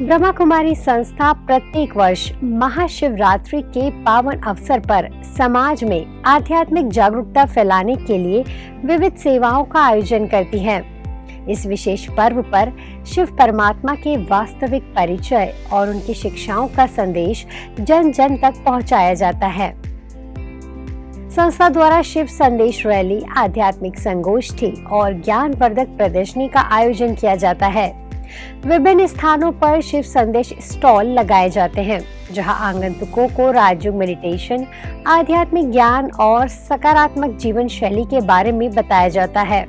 ब्रह्मा कुमारी संस्था प्रत्येक वर्ष महाशिवरात्रि के पावन अवसर पर समाज में आध्यात्मिक जागरूकता फैलाने के लिए विविध सेवाओं का आयोजन करती है। इस विशेष पर्व पर शिव परमात्मा के वास्तविक परिचय और उनकी शिक्षाओं का संदेश जन जन तक पहुंचाया जाता है। संस्था द्वारा शिव संदेश रैली, आध्यात्मिक संगोष्ठी और ज्ञानवर्धक प्रदर्शनी का आयोजन किया जाता है। विभिन्न स्थानों पर शिव संदेश स्टॉल लगाए जाते हैं, जहां आगंतुकों को राजयोग मेडिटेशन, आध्यात्मिक ज्ञान और सकारात्मक जीवन शैली के बारे में बताया जाता है।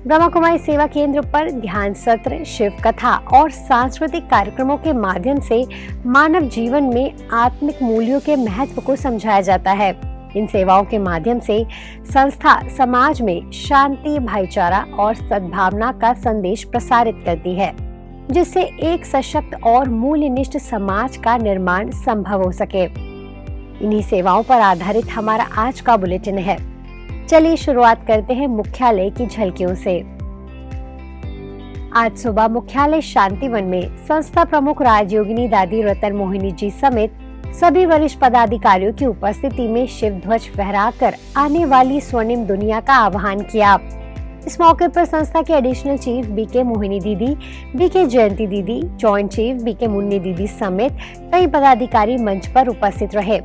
ब्रह्मा कुमारी सेवा केंद्र पर ध्यान सत्र, शिव कथा और सांस्कृतिक कार्यक्रमों के माध्यम से मानव जीवन में आत्मिक मूल्यों के महत्व को समझाया जाता है। इन सेवाओं के माध्यम से संस्था समाज में शांति, भाईचारा और सद्भावना का संदेश प्रसारित करती है, जिससे एक सशक्त और मूल्यनिष्ठ समाज का निर्माण संभव हो सके। इन्हीं सेवाओं पर आधारित हमारा आज का बुलेटिन है। चलिए शुरुआत करते हैं मुख्यालय की झलकियों से। आज सुबह मुख्यालय शांतिवन में संस्था प्रमुख राजयोगिनी दादी रतन मोहिनी जी समेत सभी वरिष्ठ पदाधिकारियों की उपस्थिति में शिव ध्वज फहराकर आने वाली स्वर्णिम दुनिया का आह्वान किया। इस मौके पर संस्था के एडिशनल चीफ बीके मोहिनी दीदी, बीके जयंती दीदी, जॉइंट चीफ बीके मुन्नी दीदी समेत कई पदाधिकारी मंच पर उपस्थित रहे।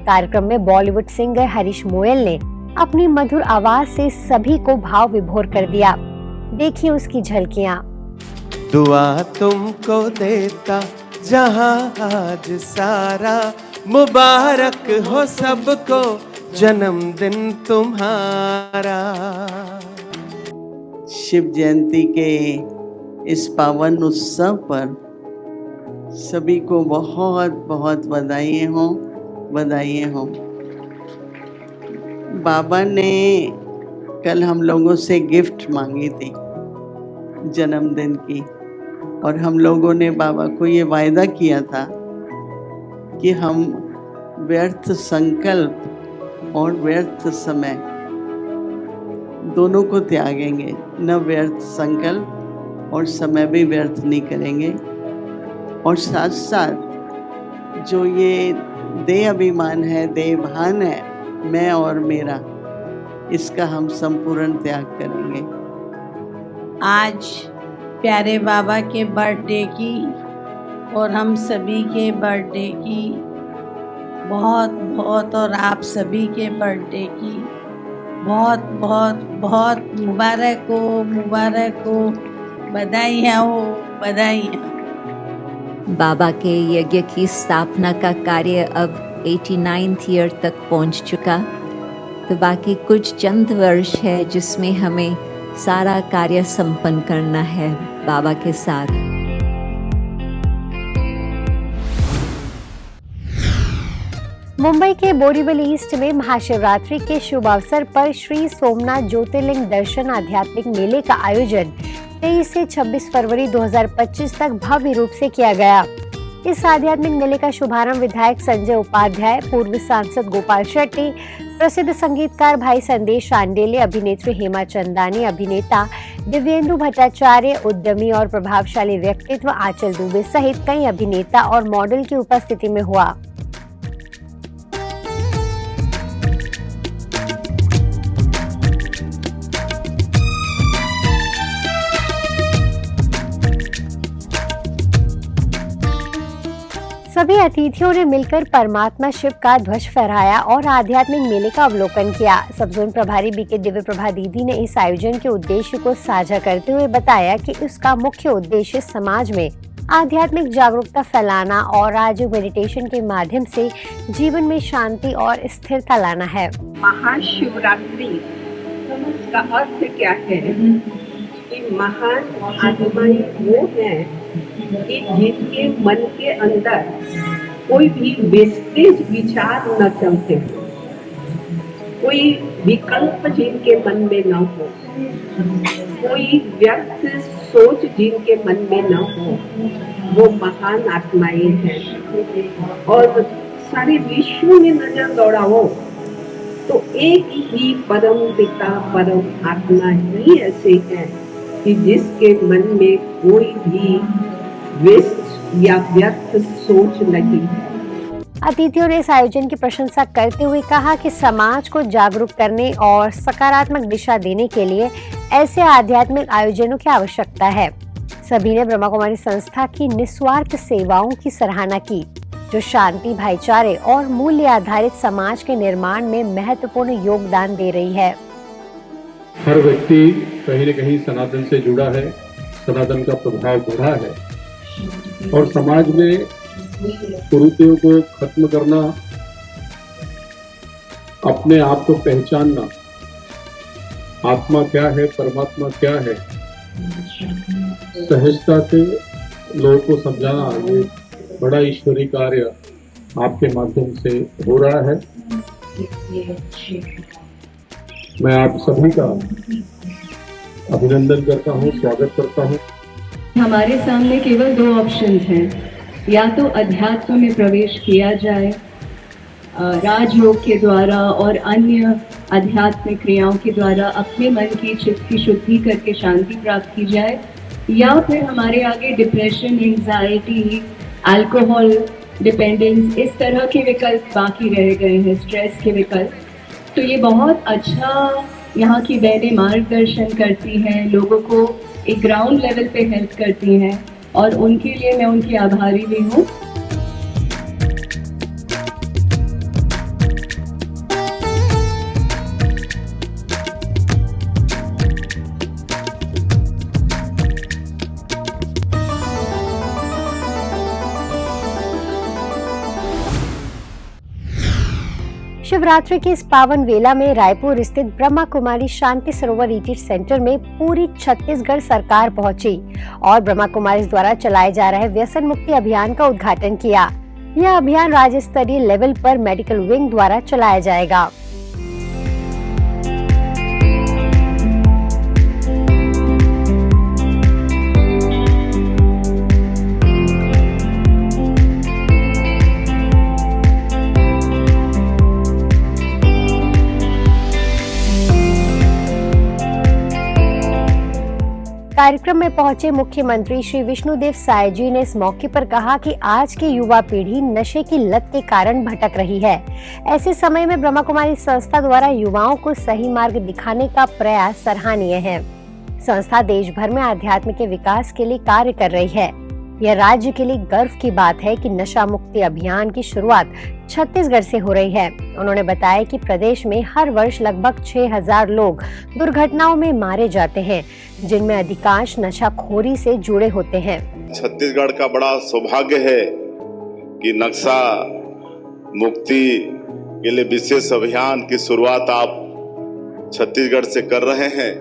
कार्यक्रम में बॉलीवुड सिंगर हरीश मोयल ने अपनी मधुर आवाज से सभी को भाव विभोर कर दिया। देखिए उसकी झलकियां। दुआ तुमको देता जहां आज सारा, मुबारक हो सबको जन्मदिन तुम्हारा। शिव जयंती के इस पावन उत्सव पर सभी को बहुत बहुत बधाई हो। बाबा ने कल हम लोगों से गिफ्ट मांगी थी जन्मदिन की, और हम लोगों ने बाबा को ये वायदा किया था कि हम व्यर्थ संकल्प और व्यर्थ समय दोनों को त्यागेंगे, न व्यर्थ संकल्प और समय भी व्यर्थ नहीं करेंगे। और साथ साथ जो ये देह अभिमान है, देह भान है, मैं और मेरा, इसका हम संपूर्ण त्याग करेंगे। आज प्यारे बाबा के बर्थडे की और हम सभी के बर्थडे की बहुत और आप सभी के बर्थडे की बहुत मुबारक हो, बधाइयाँ हो। बाबा के यज्ञ की स्थापना का कार्य अब 89th ईयर तक पहुंच चुका, तो बाकी कुछ चंद वर्ष है जिसमें हमें सारा कार्य संपन्न करना है बाबा के साथ। मुंबई के बोरीवली ईस्ट में महाशिवरात्रि के शुभ अवसर पर श्री सोमनाथ ज्योतिर्लिंग दर्शन आध्यात्मिक मेले का आयोजन 23 से 26 फरवरी 2025 तक भव्य रूप से किया गया। इस आध्यात्मिक मेले का शुभारंभ विधायक संजय उपाध्याय, पूर्व सांसद गोपाल शेट्टी, प्रसिद्ध संगीतकार भाई संदेश आंडेले, अभिनेत्री हेमा चंदानी, अभिनेता दिव्येंदु भट्टाचार्य, उद्यमी और प्रभावशाली व्यक्तित्व आंचल दुबे सहित कई अभिनेता और मॉडल की उपस्थिति में हुआ। सभी अतिथियों ने मिलकर परमात्मा शिव का ध्वज फहराया और आध्यात्मिक मेले का अवलोकन किया। सब जोन प्रभारी बीके दिव्य प्रभा दीदी ने इस आयोजन के उद्देश्य को साझा करते हुए बताया कि इसका मुख्य उद्देश्य समाज में आध्यात्मिक जागरूकता फैलाना और राजयोग मेडिटेशन के माध्यम से जीवन में शांति और स्थिरता लाना है। महाशिवरात्रि का अर्थ क्या है कि महान आत्माएं वो है कि जिनके मन के अंदर कोई भी वेस्टेज विचार न चलते, कोई विकल्प जिनके मन में न हो, कोई व्यर्थ सोच जिनके मन में न हो, वो महान आत्माएं हैं। और सारे विश्व में नजर दौड़ाओ तो एक ही परम पिता परम आत्मा ही ऐसे हैं कि जिसके मन में कोई भी वेस्ट या व्यर्थ सोच नहीं है। अतिथियों ने इस आयोजन की प्रशंसा करते हुए कहा कि समाज को जागरूक करने और सकारात्मक दिशा देने के लिए ऐसे आध्यात्मिक आयोजनों की आवश्यकता है। सभी ने ब्रह्मा कुमारी संस्था की निस्वार्थ सेवाओं की सराहना की, जो शांति, भाईचारे और मूल्य आधारित समाज के निर्माण में महत्वपूर्ण योगदान दे रही है। हर व्यक्ति कहीं न कहीं सनातन से जुड़ा है, सनातन का प्रभाव बढ़ा है और समाज में कुरीतियों को खत्म करना, अपने आप को पहचानना, आत्मा क्या है, परमात्मा क्या है, सहजता से लोगों को समझाना, ये बड़ा ईश्वरीय कार्य आपके माध्यम से हो रहा है। मैं आप सभी का अभिनंदन करता हूँ, स्वागत करता हूँ। हमारे सामने केवल दो ऑप्शंस हैं, या तो अध्यात्म में प्रवेश किया जाए राजयोग के द्वारा और अन्य आध्यात्मिक क्रियाओं के द्वारा अपने मन की चित्त की शुद्धि करके शांति प्राप्त की जाए, या फिर हमारे आगे डिप्रेशन, एंजाइटी, अल्कोहल डिपेंडेंस, इस तरह के विकल्प बाकी रह गए हैं, स्ट्रेस के विकल्प। तो ये बहुत अच्छा यहाँ की बहनें मार्गदर्शन करती हैं, लोगों को एक ग्राउंड लेवल पे हेल्प करती हैं और उनके लिए मैं उनकी आभारी भी हूँ। शिवरात्रि की इस पावन वेला में रायपुर स्थित ब्रह्मा कुमारी शांति सरोवर रिट्रीट सेंटर में पूरी छत्तीसगढ़ सरकार पहुंची और ब्रह्मा कुमारी द्वारा चलाए जा रहे व्यसन मुक्ति अभियान का उद्घाटन किया। यह अभियान राज्य स्तरीय लेवल पर मेडिकल विंग द्वारा चलाया जाएगा। कार्यक्रम में पहुंचे मुख्यमंत्री श्री विष्णुदेव साय जी ने इस मौके पर कहा कि आज की युवा पीढ़ी नशे की लत के कारण भटक रही है। ऐसे समय में ब्रह्मा कुमारी संस्था द्वारा युवाओं को सही मार्ग दिखाने का प्रयास सराहनीय है। संस्था देश भर में आध्यात्म के विकास के लिए कार्य कर रही है। यह राज्य के लिए गर्व की बात है कि नशा मुक्ति अभियान की शुरुआत छत्तीसगढ़ से हो रही है। उन्होंने बताया कि प्रदेश में हर वर्ष लगभग 6000 लोग दुर्घटनाओं में मारे जाते हैं, जिनमें अधिकांश नशाखोरी से जुड़े होते हैं। छत्तीसगढ़ का बड़ा सौभाग्य है कि नशा मुक्ति के लिए विशेष अभियान की शुरुआत आप छत्तीसगढ़ से कर रहे हैं।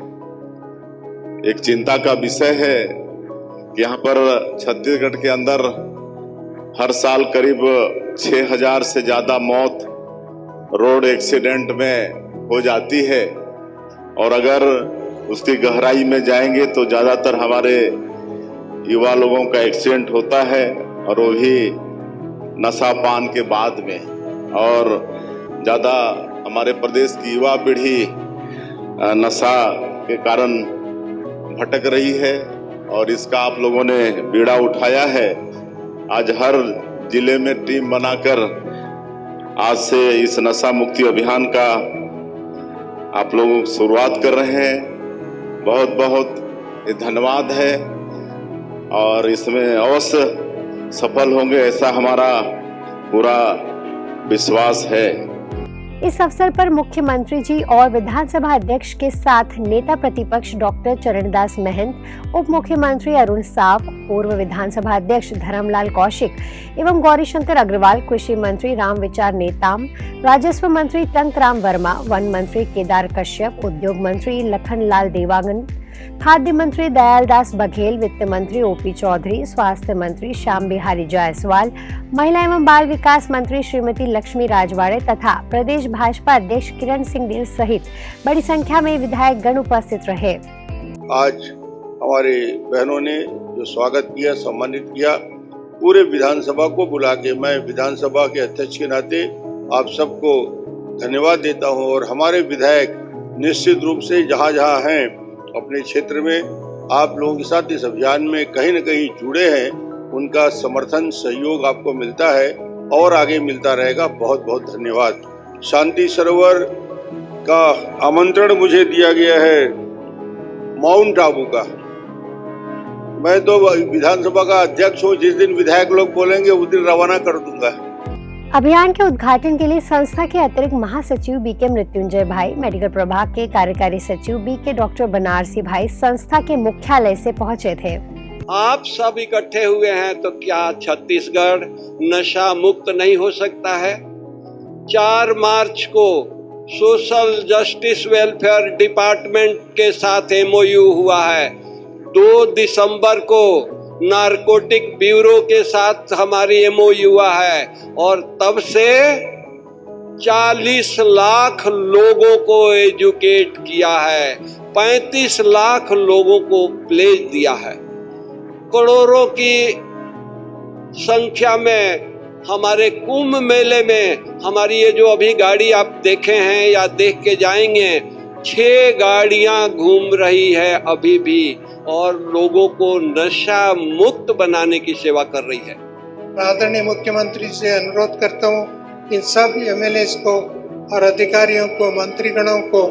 एक चिंता का विषय है कि यहाँ पर छत्तीसगढ़ के अंदर हर साल करीब 6000 से ज्यादा मौत रोड एक्सीडेंट में हो जाती है और अगर उसकी गहराई में जाएंगे तो ज्यादातर हमारे युवा लोगों का एक्सीडेंट होता है और वो भी नशा पान के बाद में। और ज्यादा हमारे प्रदेश की युवा पीढ़ी नशा के कारण भटक रही है और इसका आप लोगों ने बीड़ा उठाया है। आज हर जिले में टीम बनाकर आज से इस नशा मुक्ति अभियान का आप लोग शुरुआत कर रहे हैं। बहुत बहुत धन्यवाद है और इसमें अवश्य सफल होंगे ऐसा हमारा पूरा विश्वास है। इस अवसर पर मुख्यमंत्री जी और विधानसभा अध्यक्ष के साथ नेता प्रतिपक्ष डॉक्टर चरणदास महंत, उप मुख्यमंत्री अरुण साव, पूर्व विधानसभा अध्यक्ष धर्मलाल कौशिक एवं गौरीशंकर अग्रवाल, कृषि मंत्री रामविचार नेताम, राजस्व मंत्री टंकराम वर्मा, वन मंत्री केदार कश्यप, उद्योग मंत्री लखनलाल देवांगन, खाद्य मंत्री दयालदास बघेल, वित्त मंत्री ओपी चौधरी, स्वास्थ्य मंत्री श्याम बिहारी जायसवाल, महिला एवं बाल विकास मंत्री श्रीमती लक्ष्मी राजवाड़े तथा प्रदेश भाजपा अध्यक्ष किरण सिंह सहित बड़ी संख्या में विधायक गण उपस्थित रहे। आज हमारे बहनों ने जो स्वागत किया, सम्मानित किया, पूरे विधानसभा को बुला के मैं विधानसभा के अध्यक्ष के नाते आप सबको धन्यवाद देता हूं। और हमारे विधायक निश्चित रूप से जहां जहां हैं अपने क्षेत्र में आप लोगों के साथ इस अभियान में कहीं न कहीं जुड़े हैं, उनका समर्थन सहयोग आपको मिलता है और आगे मिलता रहेगा। बहुत बहुत धन्यवाद। शांति सरोवर का आमंत्रण मुझे दिया गया है माउंट आबू का। मैं तो विधानसभा का अध्यक्ष हूँ, जिस दिन विधायक लोग बोलेंगे उस दिन रवाना कर दूंगा। अभियान के उद्घाटन के लिए संस्था के अतिरिक्त महासचिव बीके मृत्युंजय भाई, मेडिकल प्रभाग के कार्यकारी सचिव बीके डॉक्टर बनारसी भाई संस्था के मुख्यालय से पहुंचे थे। आप सब इकट्ठे हुए हैं तो क्या छत्तीसगढ़ नशा मुक्त नहीं हो सकता है? 4 मार्च को सोशल जस्टिस वेलफेयर डिपार्टमेंट के साथ MOU हुआ है। 2 दिसंबर को नारकोटिक ब्यूरो के साथ हमारी MOU हुआ है और तब से 40 लाख लोगों को एजुकेट किया है, 35 लाख लोगों को प्लेज दिया है। करोड़ों की संख्या में हमारे कुंभ मेले में हमारी ये जो अभी गाड़ी आप देखे हैं या देख के जाएंगे, 6 गाड़ियां घूम रही है अभी भी और लोगों को नशा मुक्त बनाने की सेवा कर रही है। आदरणीय मुख्यमंत्री से अनुरोध करता हूँ, इन सब MLAs को और अधिकारियों को, मंत्रीगणों को,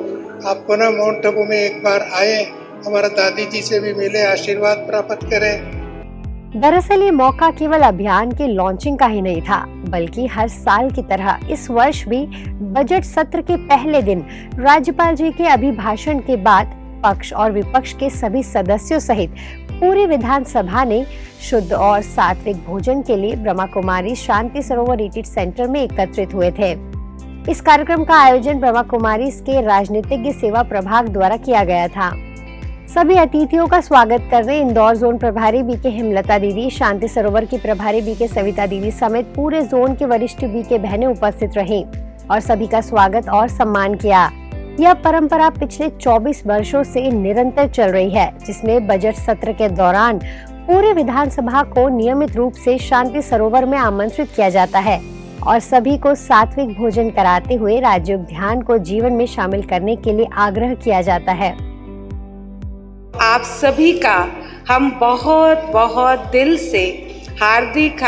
आप पुनः माउंट आबू में एक बार आए, हमारा दादी जी से भी मिले, आशीर्वाद प्राप्त करें। दरअसल ये मौका केवल अभियान के लॉन्चिंग का ही नहीं था, बल्कि हर साल की तरह इस वर्ष भी बजट सत्र के पहले दिन राज्यपाल जी के अभिभाषण के बाद पक्ष और विपक्ष के सभी सदस्यों सहित पूरी विधानसभा ने शुद्ध और सात्विक भोजन के लिए ब्रह्मा कुमारी शांति सरोवर रिट्रीट सेंटर में एकत्रित हुए थे। इस कार्यक्रम का आयोजन ब्रह्मा कुमारी के राजनीतिज्ञ सेवा प्रभाग द्वारा किया गया था। सभी अतिथियों का स्वागत करने इंदौर जोन प्रभारी बीके हेमलता दीदी, शांति सरोवर की प्रभारी बीके सविता दीदी समेत पूरे जोन के वरिष्ठ बीके बहनें उपस्थित रहीं और सभी का स्वागत और सम्मान किया। यह परंपरा पिछले 24 वर्षों से निरंतर चल रही है, जिसमें बजट सत्र के दौरान पूरे विधानसभा को नियमित रूप से शांति सरोवर में आमंत्रित किया जाता है और सभी को सात्विक भोजन कराते हुए राजयोगध्यान को जीवन में शामिल करने के लिए आग्रह किया जाता है। आप सभी का हम बहुत बहुत दिल से हार्दिक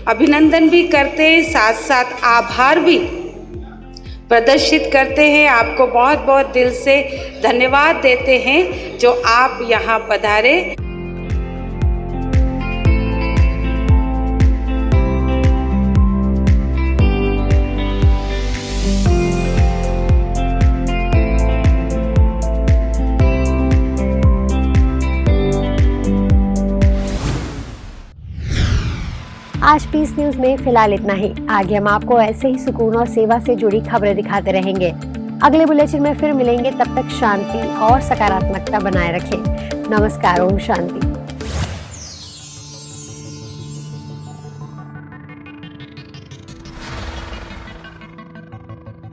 अभिनंदन भी करते हैं, साथ साथ आभार भी प्रदर्शित करते हैं। आपको बहुत बहुत दिल से धन्यवाद देते हैं जो आप यहाँ पधारे। आज पीस न्यूज में फिलहाल इतना ही। आगे हम आपको ऐसे ही सुकून और सेवा से जुड़ी खबरें दिखाते रहेंगे। अगले बुलेटिन में फिर मिलेंगे, तब तक शांति और सकारात्मकता बनाए रखें। नमस्कार, ओम शांति।